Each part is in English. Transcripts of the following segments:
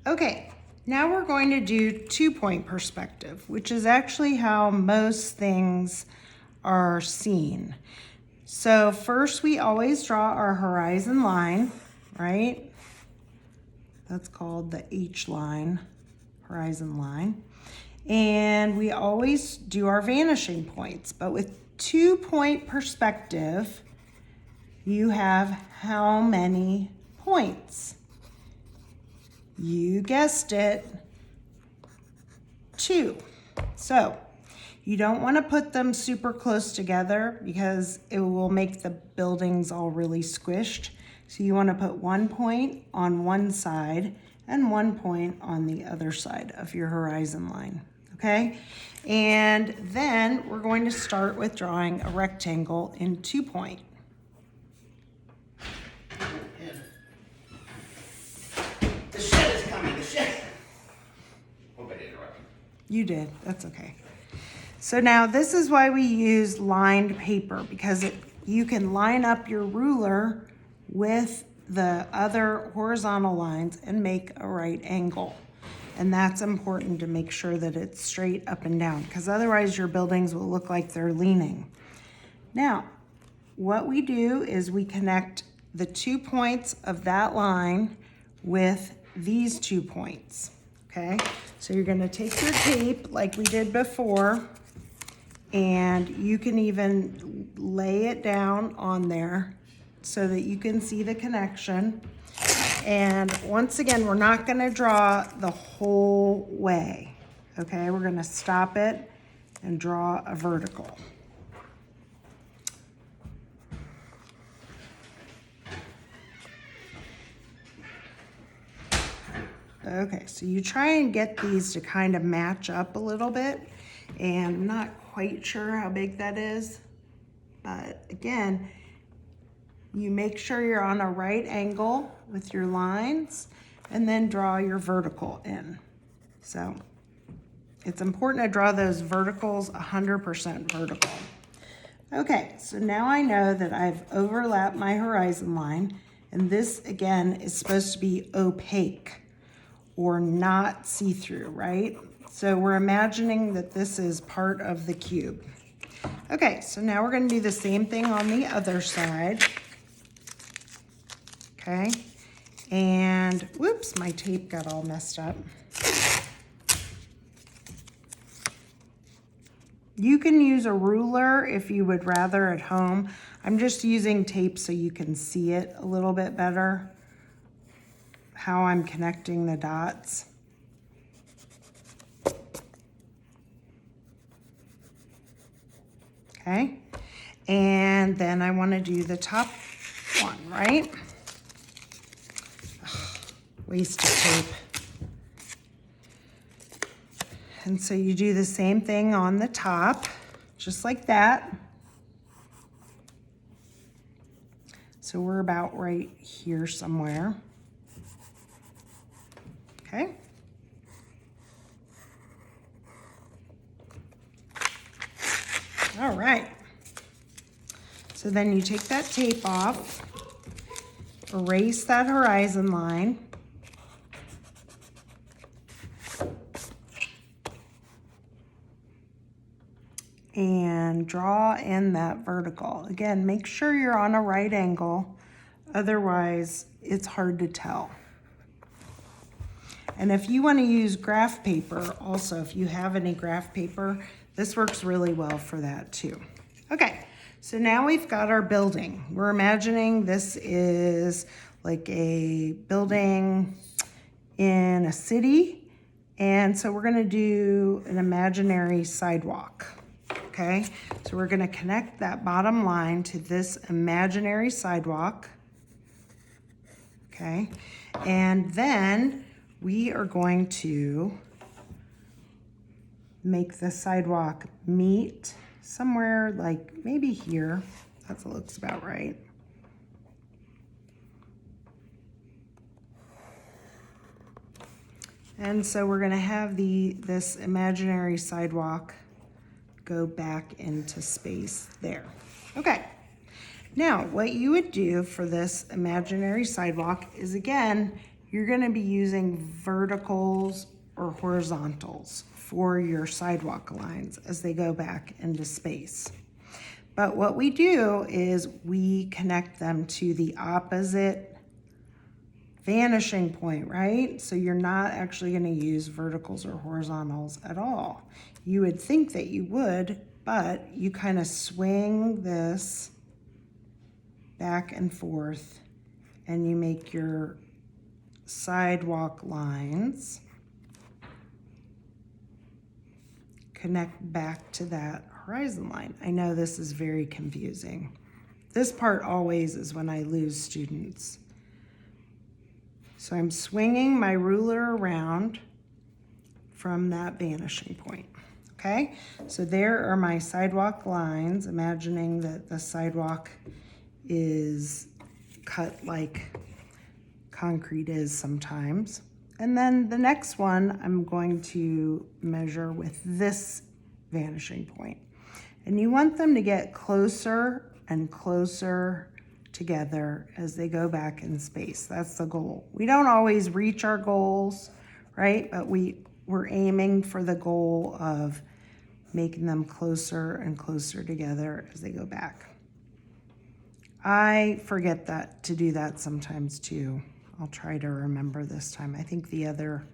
Okay, now we're going to do 2-point perspective, which is actually how most things are seen. So first we always draw our horizon line, right? That's called the H line, horizon line. And we always do our vanishing points, but with 2-point perspective, you have how many points? You guessed it, 2. So you don't want to put them super close together because it will make the buildings all really squished. So you want to put 1 point on one side and 1 point on the other side of your horizon line, okay? And then we're going to start with drawing a rectangle in 2-point. The shed is coming, the shed. Hope I didn't interrupt you. You did, that's okay. So now this is why we use lined paper, because you can line up your ruler with the other horizontal lines and make a right angle. And that's important to make sure that it's straight up and down, because otherwise your buildings will look like they're leaning. Now, what we do is we connect the 2 points of that line with these 2 points, okay? So you're gonna take your tape like we did before, and you can even lay it down on there so that you can see the connection. And once again, we're not gonna draw the whole way, okay? We're gonna stop it and draw a vertical. Okay, so you try and get these to kind of match up a little bit, and I'm not quite sure how big that is, but again, you make sure you're on a right angle with your lines and then draw your vertical in. So it's important to draw those verticals 100% vertical. Okay, so now I know that I've overlapped my horizon line, and this again is supposed to be opaque or not see-through, right? So we're imagining that this is part of the cube. Okay, so now we're gonna do the same thing on the other side. Okay, and whoops, my tape got all messed up. You can use a ruler if you would rather at home. I'm just using tape so you can see it a little bit better, how I'm connecting the dots. Okay, and then I want to do the top one, right? Ugh, waste of tape. And so you do the same thing on the top, just like that. So we're about right here somewhere. Okay. All right. So then you take that tape off, erase that horizon line, and draw in that vertical. Again, make sure you're on a right angle, otherwise it's hard to tell. And if you want to use graph paper, also, if you have any graph paper, this works really well for that too. Okay, so now we've got our building. We're imagining this is like a building in a city, and so we're gonna do an imaginary sidewalk. Okay, so we're gonna connect that bottom line to this imaginary sidewalk. Okay, and then we are going to make the sidewalk meet somewhere like maybe here. That looks about right. And so we're gonna have this imaginary sidewalk go back into space there. Okay, now what you would do for this imaginary sidewalk is, again, you're gonna be using verticals or horizontals for your sidewalk lines as they go back into space. But what we do is we connect them to the opposite vanishing point, right? So you're not actually gonna use verticals or horizontals at all. You would think that you would, but you kind of swing this back and forth and you make your sidewalk lines connect back to that horizon line. I know this is very confusing. This part always is when I lose students. So I'm swinging my ruler around from that vanishing point, okay? So there are my sidewalk lines, imagining that the sidewalk is cut like concrete is sometimes. And then the next one, I'm going to measure with this vanishing point. And you want them to get closer and closer together as they go back in space. That's the goal. We don't always reach our goals, right? But we're aiming for the goal of making them closer and closer together as they go back. I forget to do that sometimes too. I'll try to remember this time. I think the other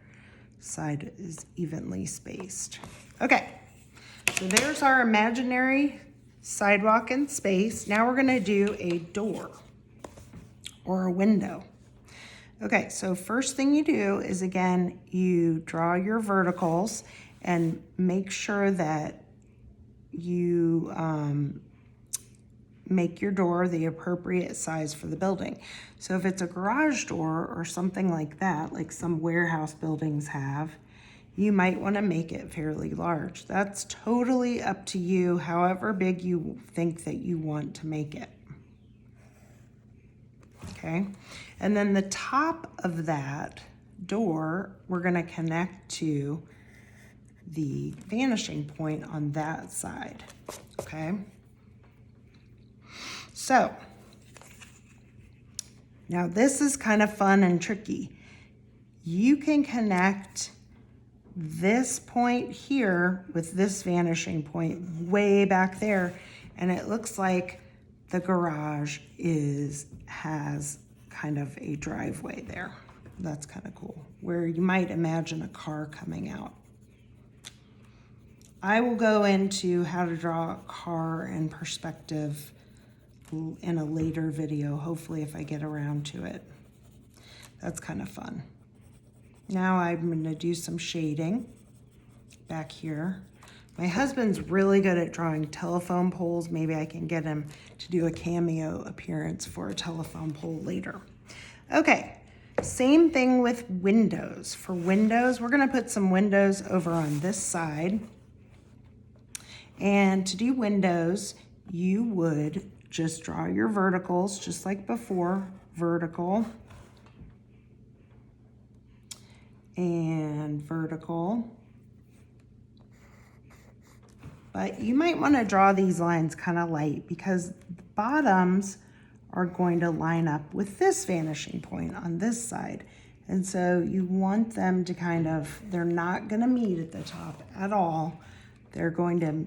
side is evenly spaced. Okay, so there's our imaginary sidewalk in space. Now we're gonna do a door or a window. Okay, so first thing you do is, again, you draw your verticals and make sure that you make your door the appropriate size for the building. So if it's a garage door or something like that, like some warehouse buildings have, you might want to make it fairly large. That's totally up to you, however big you think that you want to make it. Okay, and then the top of that door, we're going to connect to the vanishing point on that side. Okay. So now this is kind of fun and tricky. You can connect this point here with this vanishing point way back there, and it looks like the garage has kind of a driveway there. That's kind of cool, where you might imagine a car coming out. I will go into how to draw a car in perspective in a later video, hopefully, if I get around to it. That's kind of fun. Now I'm going to do some shading back here. My husband's really good at drawing telephone poles. Maybe I can get him to do a cameo appearance for a telephone pole later. Okay, same thing with windows. For windows, we're going to put some windows over on this side. And to do windows, you would just draw your verticals, just like before, vertical and vertical. But you might want to draw these lines kind of light because the bottoms are going to line up with this vanishing point on this side. And so you want them to they're not going to meet at the top at all. They're going to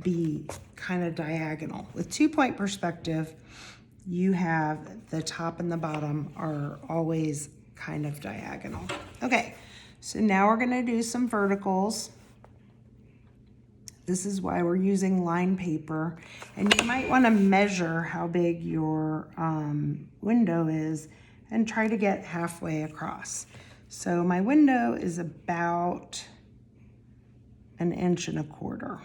be kind of diagonal. With 2-point perspective, you have the top and the bottom are always kind of diagonal. Okay, so now we're going to do some verticals. This is why we're using line paper, and you might want to measure how big your window is and try to get halfway across. So my window is about 1.25 inches.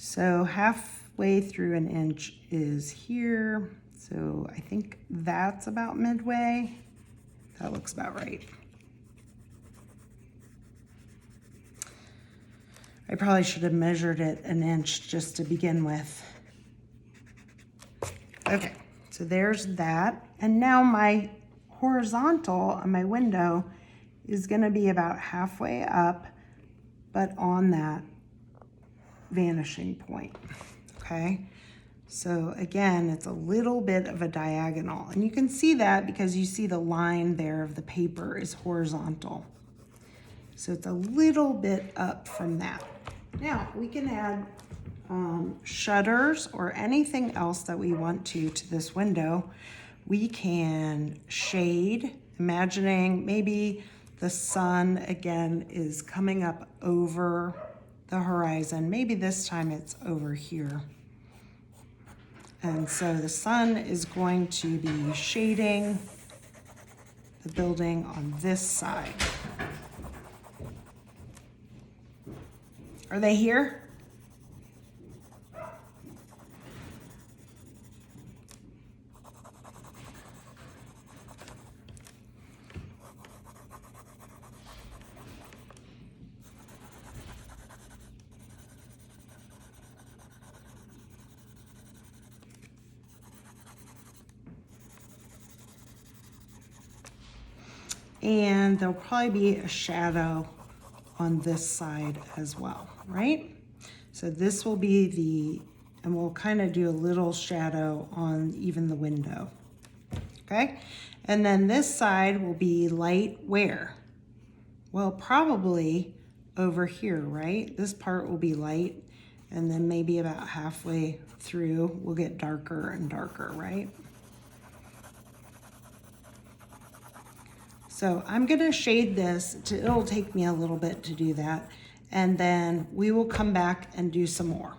So halfway through 1 inch is here. So I think that's about midway. That looks about right. I probably should have measured it 1 inch just to begin with. Okay, so there's that. And now my horizontal on my window is gonna be about halfway up, but on that vanishing point, okay? So again, it's a little bit of a diagonal, and you can see that because you see the line there of the paper is horizontal. So it's a little bit up from that. Now we can add shutters or anything else that we want to this window. We can shade, imagining maybe the sun again is coming up over the horizon. Maybe this time it's over here. And so the sun is going to be shading the building on this side. Are they here? And there'll probably be a shadow on this side as well, right? So this will be and we'll kind of do a little shadow on even the window, okay? And then this side will be light where? Well, probably over here, right? This part will be light, and then maybe about halfway through, we'll get darker and darker, right? So I'm gonna shade this, it'll take me a little bit to do that, and then we will come back and do some more.